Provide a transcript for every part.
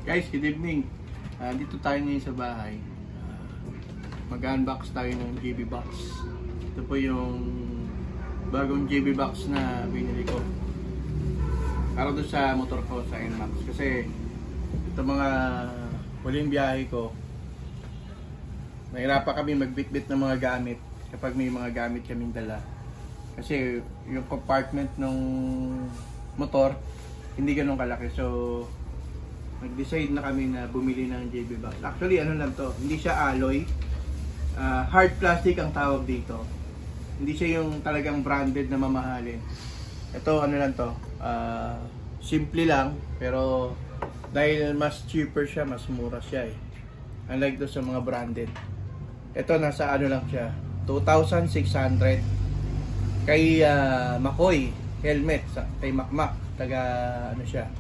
Guys, good evening. Dito tayo ngayon sa bahay. Mag-unbox tayo ng JB Box. Ito po yung bagong JB Box na binili ko. Para doon sa motor ko sa NMAX. Kasi ito mga huling biyahe ko, nahirapan kami magbitbit ng mga gamit kapag may mga gamit kaming dala. Kasi yung compartment ng motor hindi ganun kalaki. So nag-decide na kami na bumili ng JB Box. Actually ano lang to, hindi siya alloy, hard plastic ang tawag dito. Hindi siya yung talagang branded na mamahalin. Ito ano lang to, simple lang, pero dahil mas cheaper siya, mas mura siya eh. Unlike doon sa mga branded. Ito nasa ano lang siya, 2,600 kay McCoy helmet, kay Macmac, taga ano siya,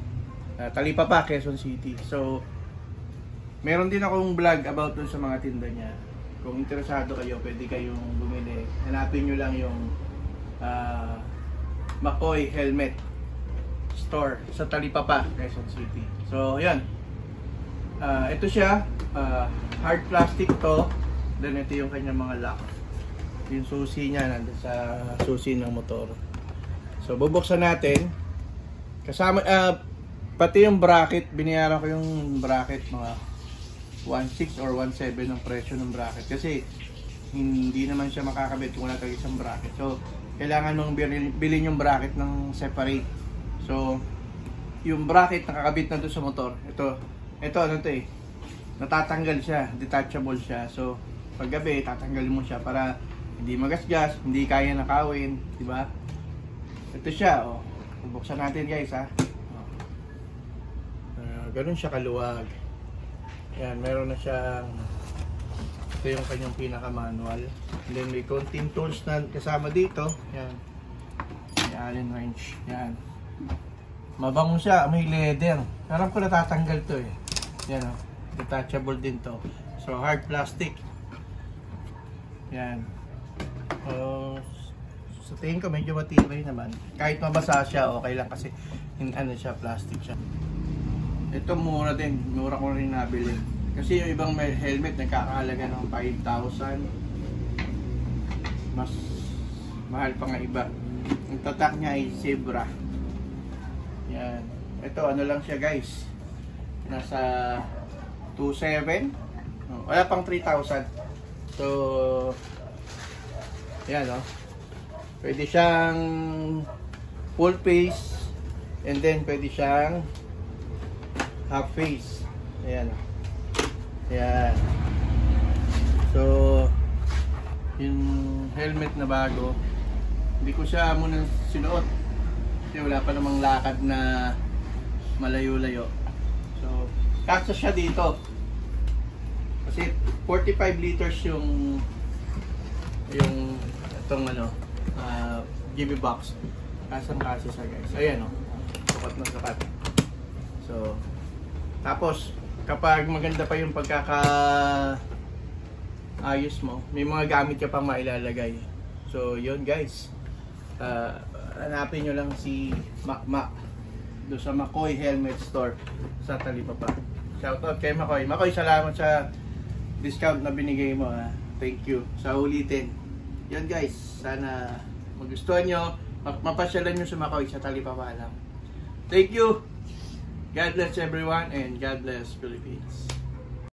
Talipapa, Quezon City. So meron din akong vlog about dun sa mga tinda niya. Kung interesado kayo, pwede kayong bumili. Hanapin nyo lang yung McCoy helmet store sa Talipapa, Quezon City. So yan, ito siya, hard plastic to. Then ito yung kanyang mga lock. Yung susi niya nandun sa susi ng motor. So bubuksan natin. Kasama pati yung bracket, binayaran ko yung bracket mga 1.6 or 1.7 ang presyo ng bracket kasi hindi naman siya makakabit kung wala tayong isang bracket. So kailangan mong bilhin yung bracket ng separate. So yung bracket nakakabit na doon sa motor. Ito ano to eh, natatanggal siya, detachable siya. So paggabi tatanggalin mo siya para hindi magasgas, hindi kaya nakawin, di ba? Ito siya, oh. Bubuksan natin guys, ha. Ganun siya kaluwag. Yan, meron na siyang, ito yung kanyang pinaka-manual. And then may konting tools na kasama dito. Yan. May Allen wrench. Yan. Mabango siya, may leather. Alam ko natatanggal to eh. Yan, oh. Detachable din to. So hard plastic. Yan. Sa tingin ko medyo matibay naman. Kahit mabasa siya, okay lang kasi ano siya, plastic siya. Ito mura din. Mura ko rin nabili. Kasi yung ibang helmet nagkakahalaga ng 5,000. Mas mahal pa nga iba. Ang tatak niya ay Zebra. Yan. Ito ano lang siya guys. Nasa 2,700. Wala pang 3,000. So yan o. Pwede siyang full face and then pwede siyang half face. Ayan o. Ayan. So yung helmet na bago, hindi ko siya muna sinuot kasi wala pa namang lakad na malayo-layo. So kasya siya dito kasi 45 liters yung itong ano JB Box. Kasang-kasya siya guys. Ayan o, sapat na sapat. So tapos kapag maganda pa yung pagkaka-ayos mo, may mga gamit ka pang mailalagay. So yun guys, hanapin nyo lang si Macmac doon sa McCoy Helmet Store sa Talipapa. Shoutout kay McCoy. McCoy, salamat sa discount na binigay mo, ha. Thank you. Sa ulitin. Yan guys, sana magustuhan nyo, mapasyalan nyo sa McCoy sa Talipapa lang. Thank you. God bless everyone and God bless Philippines.